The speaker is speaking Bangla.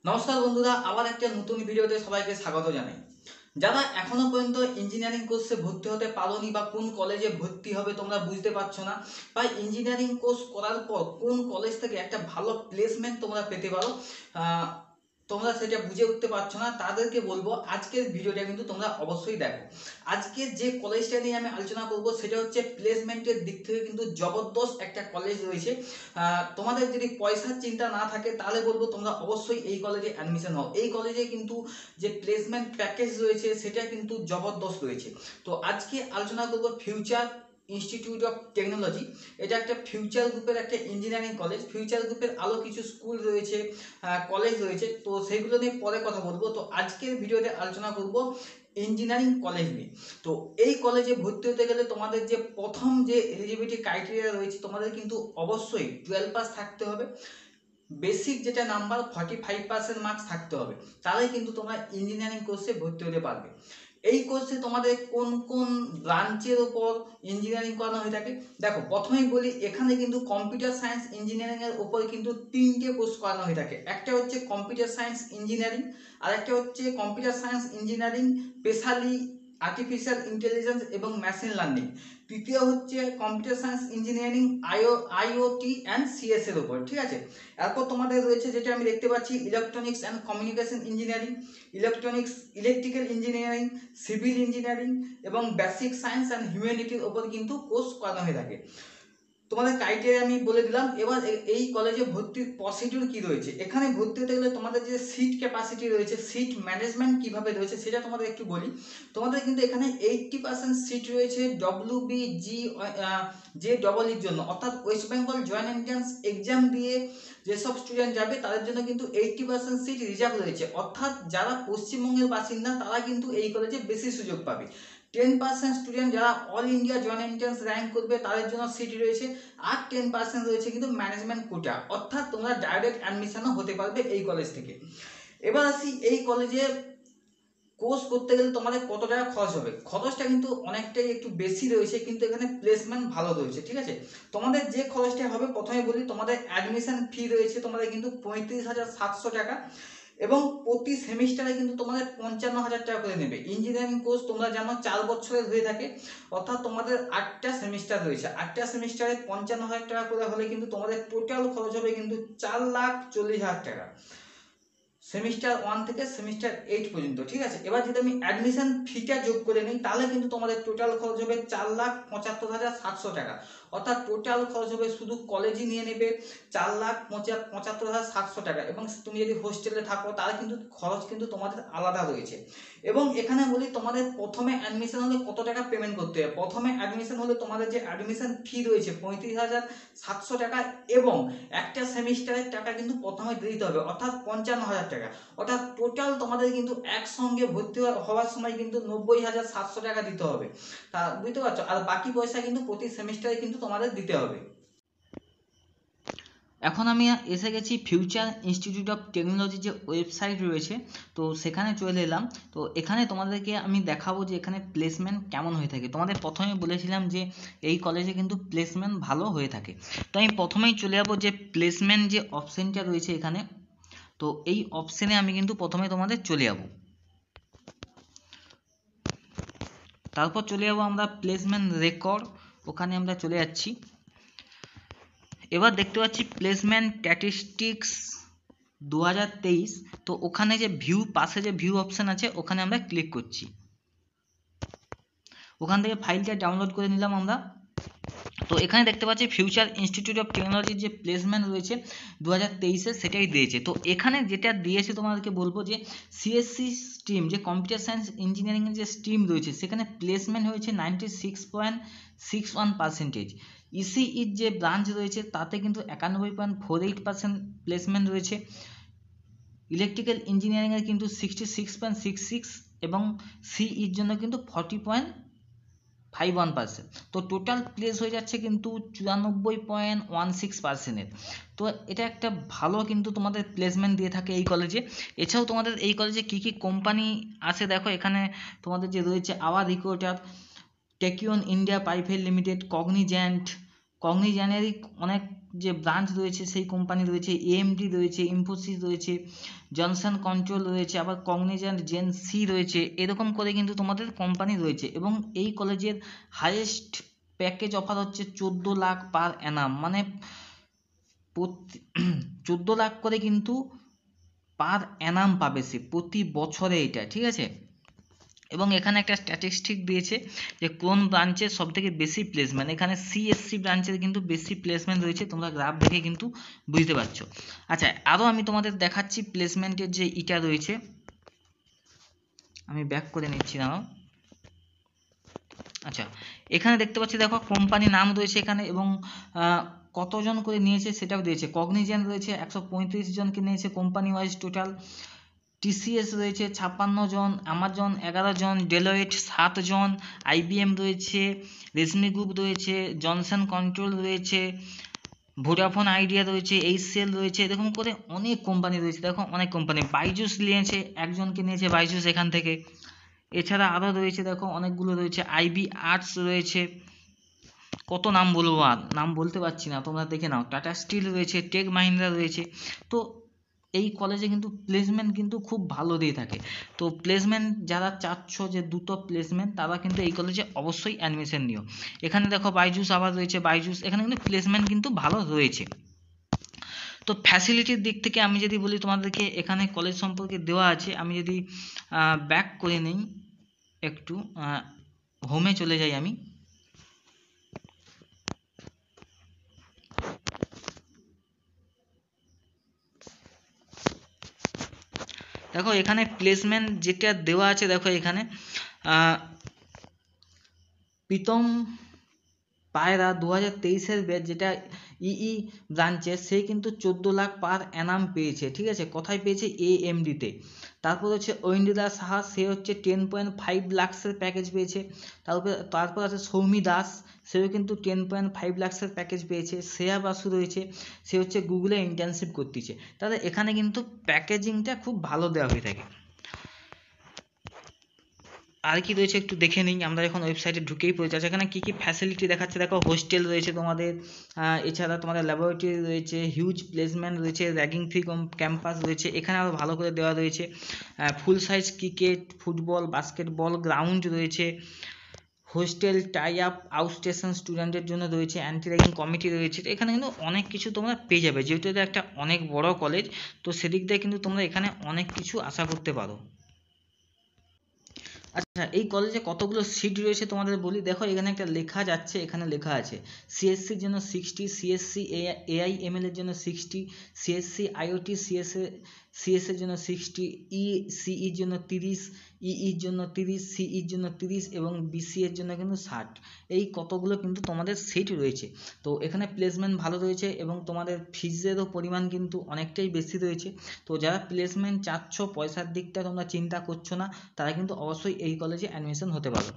নমস্কার বন্ধুরা, আবার একটা নতুন ভিডিওতে সবাইকে স্বাগত জানাই। যারা এখনো পর্যন্ত ইঞ্জিনিয়ারিং কোর্সে ভর্তি হতে পারোনি বা কোন কলেজে ভর্তি হবে তোমরা বুঝতে পারছো না, বা ইঞ্জিনিয়ারিং কোর্স করার পর কোন কলেজ থেকে একটা ভালো প্লেসমেন্ট তোমরা পেতে পারো, তোমরা সেটা বুঝে উঠতে পারছো না, তাদেরকে বলবো আজকের ভিডিওটা কিন্তু তোমরা অবশ্যই দেখো। আজকে যে কলেজটা নিয়ে আমি আলোচনা করব সেটা হচ্ছে প্লেসমেন্টের দিক থেকে কিন্তু জবরদস্ত একটা কলেজ রয়েছে। তোমাদের যদি পয়সার চিন্তা না থাকে তাহলে বলবো তোমরা অবশ্যই এই কলেজে অ্যাডমিশন হও। এই কলেজে কিন্তু যে প্লেসমেন্ট প্যাকেজ রয়েছে সেটা কিন্তু জবরদস্ত রয়েছে। তো আজকে আলোচনা করবো ফিউচার ইনস্টিটিউট অফ টেকনোলজি। এটা একটা ফিউচার গ্রুপের একটা ইঞ্জিনিয়ারিং কলেজ। ফিউচার গ্রুপের আরও কিছু স্কুল রয়েছে, কলেজ রয়েছে, তো সেইগুলো নিয়ে পরে কথা বলবো। তো আজকের ভিডিওতে আলোচনা করব ইঞ্জিনিয়ারিং কলেজ নিয়ে। তো এই কলেজে ভর্তি হতে গেলে তোমাদের যে প্রথম যে এলিজিবিলিটি ক্রাইটেরিয়া রয়েছে, তোমাদের কিন্তু অবশ্যই 12 পাস থাকতে হবে। বেসিক যেটা নাম্বার 45% মার্কস থাকতে হবে, তাহলে কিন্তু তোমরা ইঞ্জিনিয়ারিং কোর্সে ভর্তি হতে পারবে। এই কোর্সে তোমাদের কোন কোন ব্রাঞ্চের উপর ইঞ্জিনিয়ারিং করানো হয়ে থাকে দেখো। প্রথমেই বলি, এখানে কিন্তু কম্পিউটার সায়েন্স ইঞ্জিনিয়ারিং এর উপর কিন্তু 3টে কোর্স করানো হয়ে থাকে। একটা হচ্ছে কম্পিউটার সায়েন্স ইঞ্জিনিয়ারিং, আর একটা হচ্ছে computer science engineering specially artificial intelligence এবং মেশিন লার্নিং। তৃতীয় হচ্ছে computer science engineering IoT and CS এর উপর, ঠিক আছে। এরপর তোমাদের রয়েছে যেটা আমি দেখতে পাচ্ছি electronics and communication engineering, electrical engineering, civil engineering এবং বেসিক সায়েন্স অ্যান্ড হিউম্যানিটির ওপর কিন্তু কোর্স করানো হয়ে থাকে। তোমাদের ক্রাইটেরিয়া আমি বলে দিলাম। এবার এই কলেজে ভর্তির প্রসিডিউর কি রয়েছে। এখানে ভর্তি হতে গেলে তোমাদের যে সিট ক্যাপাসিটি রয়েছে, সিট ম্যানেজমেন্ট কিভাবে রয়েছে সেটা তোমাদের একটু বলি। তোমাদের কিন্তু এখানে 80% সিট রয়েছে WBG যে ডবল জন্য, অর্থাৎ West Bengal joint entrance exam দিয়ে যেসব স্টুডেন্ট যাবে তাদের জন্য কিন্তু 80% সিট রিজার্ভ রয়েছে। অর্থাৎ যারা পশ্চিমবঙ্গের বাসিন্দা তারা কিন্তু এই কলেজে বেশি সুযোগ পাবে। 10% স্টুডেন্ট যারা all India joint entrance rank করবে তাদের জন্য সিট রয়েছে। আর 10% রয়েছে কিন্তু ম্যানেজমেন্ট কোটা, অর্থাৎ তোমরা ডাইরেক্ট অ্যাডমিশনও হতে পারবে এই কলেজ থেকে। এবার আসি এই কলেজে কোর্স করতে গেলে তোমাদের কত টাকা খরচ হবে। খরচটা কিন্তু অনেকটাই একটু বেশি রয়েছে, কিন্তু এখানে প্লেসমেন্ট ভালো রয়েছে, ঠিক আছে। তোমাদের যে খরচটা হবে প্রথমে বলি, তোমাদের অ্যাডমিশন ফি রয়েছে তোমাদের কিন্তু 35,700 টাকা, এবং প্রতি সেমিস্টারে কিন্তু তোমাদের 55,000 টাকা করে নেবে। ইঞ্জিনিয়ারিং কোর্স তোমরা জানো 4 বছরের হয়ে থাকে, অর্থাৎ তোমাদের 8টা সেমিস্টার রয়েছে। 8টা সেমিস্টারে 55,000 টাকা করে হলে কিন্তু তোমাদের টোটাল খরচ হবে কিন্তু 4,40,000 টাকা, সেমিস্টার 1 থেকে সেমিস্টার 8 পর্যন্ত, ঠিক আছে। এবার যদি আমি অ্যাডমিশন ফিটা যোগ করে নিই তাহলে কিন্তু তোমাদের টোটাল খরচ হবে 4,75,700 টাকা, অর্থাৎ টোটাল খরচ হবে শুধু কলেজই নিয়ে নেবে 4,75,700 টাকা। এবং তুমি যদি হোস্টেলে থাকো তাহলে কিন্তু খরচ কিন্তু তোমাদের আলাদা রয়েছে। এবং এখানে বলি তোমাদের প্রথমে অ্যাডমিশন হলে কত টাকা পেমেন্ট করতে হবে। প্রথমে অ্যাডমিশন হলে তোমাদের যে অ্যাডমিশন ফি রয়েছে 35,700 টাকা, এবং একটা সেমিস্টারের টাকা কিন্তু প্রথমে দিতে হবে, অর্থাৎ 55,000 টাকা। অর্থাৎ টোটাল তোমাদের কিন্তু একসঙ্গে ভর্তি হওয়ার সময় কিন্তু 90,700 টাকা দিতে হবে, তা বুঝতে পারছো। আর বাকি পয়সা কিন্তু প্রতি সেমিস্টারে কিন্তু তোমাদের দিতে হবে। এখন আমি এসে গেছি ফিউচার ইনস্টিটিউট অফ টেকনোলজি যে ওয়েবসাইট রয়েছে, তো সেখানে চলে এলাম। তো এখানে তোমাদেরকে আমি দেখাবো যে এখানে প্লেসমেন্ট কেমন হয়ে থাকে। তোমাদের প্রথমে বলেছিলাম যে এই কলেজে কিন্তু প্লেসমেন্ট ভালো হয়ে থাকে। তো আমি প্রথমেই চলে যাবো যে প্লেসমেন্ট যে অপশানটা রয়েছে এখানে, তো এই অপশানে আমি কিন্তু প্রথমে তোমাদের চলে যাব। তারপর চলে যাবো আমরা প্লেসমেন্ট রেকর্ড, ওখানে আমরা চলে যাচ্ছি। এবার দেখতে পাচ্ছি প্লেসমেন্ট স্ট্যাটিস্টিক্স 2023। তো ওখানে যে ভিউ, পাশে যে ভিউ অপশান আছে ওখানে আমরা ক্লিক করছি। ওখান থেকে ফাইলটা ডাউনলোড করে নিলাম আমরা। তো এখানে দেখতে পাচ্ছি ফিউচার ইনস্টিটিউট অফ টেকনোলজির যে প্লেসমেন্ট রয়েছে 2023-এর সেটাই দিয়েছে। তো এখানে যেটা দিয়েছে তোমাদেরকে বলবো যে সিএসসি স্ট্রিম, যে কম্পিউটার সায়েন্স ইঞ্জিনিয়ারিংয়ের যে স্ট্রিম রয়েছে সেখানে প্লেসমেন্ট হয়েছে 96.61%। ইসিইর যে ব্রাঞ্চ রয়েছে তাতে কিন্তু 91.48% প্লেসমেন্ট রয়েছে। ইলেকট্রিক্যাল ইঞ্জিনিয়ারিংয়ের কিন্তু 66.66, এবং সিইর জন্য কিন্তু 40.51%। তো টোটাল প্লেস হয়ে যাচ্ছে কিন্তু 94.16%। তো এটা একটা ভালো কিন্তু তোমাদের প্লেসমেন্ট দিয়ে থাকে এই কলেজে। এছাড়াও তোমাদের এই কলেজে কী কী কোম্পানি আছে দেখো। এখানে তোমাদের যে রয়েছে our recruiter, Tekion India private limited, কগনিজেন্টেরই অনেক যে ব্রাঞ্চ রয়েছে সেই কোম্পানি রয়েছে, এএমডি রয়েছে, ইনফোসিস রয়েছে, জনসন কন্ট্রোল রয়েছে, আবার কগনিজেন্ট, জেনসি রয়েছে, এরকম করে কিন্তু তোমাদের কোম্পানি রয়েছে। এবং এই কলেজের হাইয়েস্ট প্যাকেজ অফার হচ্ছে 14 লাখ পার অ্যানাম, মানে 14 লাখ করে কিন্তু পার অ্যানাম পাবে সে প্রতি বছরে, এটা ঠিক আছে। এবং এখানে একটা স্ট্যাটিস্টিক দিয়েছে যে কোন ব্রাঞ্চের সব থেকে বেশি প্লেসমেন্ট, এখানে সিএসসি ব্রাঞ্চের কিন্তু বেশি প্লেসমেন্ট রয়েছে, তোমরা গ্রাফ দেখে কিন্তু বুঝতে পারছো। আচ্ছা, আরও আমি তোমাদের দেখাচ্ছি প্লেসমেন্টের যে ইটা রয়েছে, আমি ব্যাক করে নিচ্ছি না। আচ্ছা, এখানে দেখতে পাচ্ছি দেখো কোম্পানির নাম রয়েছে এখানে, এবং কতজন করে নিয়েছে সেটাও দিয়েছে। কগনিজেন্ট রয়েছে 135 জনকে নিয়েছে কোম্পানি ওয়াইজ টোটাল, টিসিএস রয়েছে 56 জন, আমাজন 11 জন, ডেলয়েট 7 জন, আইবিএম রয়েছে, রেশমি গ্রুপ রয়েছে, জনসন কন্ট্রোল রয়েছে, ভোডাফোন আইডিয়া রয়েছে, এইচসিএল রয়েছে, এরকম করে অনেক কোম্পানি রয়েছে। দেখো অনেক কোম্পানি, বাইজুস নিয়েছে, একজনকে নিয়েছে বাইজুস এখান থেকে। এছাড়া আরও রয়েছে দেখো অনেকগুলো রয়েছে, আইবি আর্টস রয়েছে, কত নাম বলবো, আর নাম বলতে পারছি না, তোমরা দেখে নাও। টাটা স্টিল রয়েছে, টেক মাহিন্দ্রা রয়েছে। তো এই কলেজে কিন্তু প্লেসমেন্ট কিন্তু খুব ভালো দিয়ে থাকে। তো প্লেসমেন্ট যারা চাচ্ছ যে দ্রুত প্লেসমেন্ট, তারা কিন্তু এই কলেজে অবশ্যই অ্যাডমিশন নিও। এখানে দেখো বাইজুস আবার রয়েছে, বাইজুস এখানে কিন্তু প্লেসমেন্ট কিন্তু ভালো রয়েছে। তো ফ্যাসিলিটির দিক থেকে আমি যদি বলি তোমাদেরকে, এখানে কলেজ সম্পর্কে দেওয়া আছে। আমি যদি ব্যাক করে নিই একটু, হোমে চলে যাই আমি। দেখো এখানে প্লেসমেন্ট যেটা দেওয়া আছে, দেখো এখানে প্রীতম পায়রা 2023-এর ব্যাচ, যেটা ইই ব্রাঞ্চে, সে কিন্তু 14 লাখ পার অ্যানাম পেয়েছে, ঠিক আছে। কোথায় পেয়েছে? এএমডিতে। তারপর হচ্ছে ঐন্দ্রিলা সাহা, সে হচ্ছে 10.5 লাখসের প্যাকেজ পেয়েছে। তারপর আছে সৌমি দাস, সেও কিন্তু 10.5 লাখসের প্যাকেজ পেয়েছে। শ্রেয়া বাসু রয়েছে, সে হচ্ছে গুগলে ইন্টার্নশিপ করতেছে। তাহলে এখানে কিন্তু প্যাকেজিংটা খুব ভালো দেওয়া হয়ে থাকে। আর কি রয়েছে একটু দেখে নিই, আমরা এখন ওয়েবসাইটে ঢুকেই পড়েছি। এখানে কী কী ফ্যাসিলিটি দেখাচ্ছে দেখো, হোস্টেল রয়েছে তোমাদের, এছাড়া তোমাদের ল্যাবরেটরি রয়েছে, হিউজ প্লেসমেন্ট রয়েছে, র্যাগিং ফ্রি ক্যাম্পাস রয়েছে, এখানে আরও ভালো করে দেওয়া রয়েছে, ফুল size cricket, football, basketball ground রয়েছে, হোস্টেল টাই আপ আউটস্টেশন স্টুডেন্টের জন্য রয়েছে, অ্যান্টি র্যাগিং কমিটি রয়েছে। এখানে কিন্তু অনেক কিছু তোমরা পেয়ে যাবে, যেহেতু এটা একটা অনেক বড় কলেজ, তো সেদিক দিয়ে কিন্তু তোমরা এখানে অনেক কিছু আশা করতে পারো। আচ্ছা, এই কলেজে কতগুলো সিট রয়েছে তোমাদের বলি। দেখো এখানে একটা লেখা যাচ্ছে, এখানে লেখা আছে সিএসসির জন্য 60, সিএসসি এআইএমএল এর জন্য 60, সিএসসি আইওটি সিএসের জন্য 60, সিইর জন্য 30, ইইর জন্য 30, সিইর জন্য 30 এবং বিসি এর জন্য কিন্তু 60। এই কতগুলো কিন্তু তোমাদের সিট রয়েছে। তো এখানে প্লেসমেন্ট ভালো রয়েছে এবং তোমাদের ফিজেরও পরিমাণ কিন্তু অনেকটাই বেশি রয়েছে। তো যারা প্লেসমেন্ট চাচ্ছ, পয়সার দিকটা তোমরা চিন্তা করছো না, তারা কিন্তু অবশ্যই এই কলেজে অ্যাডমিশন হতে পারো।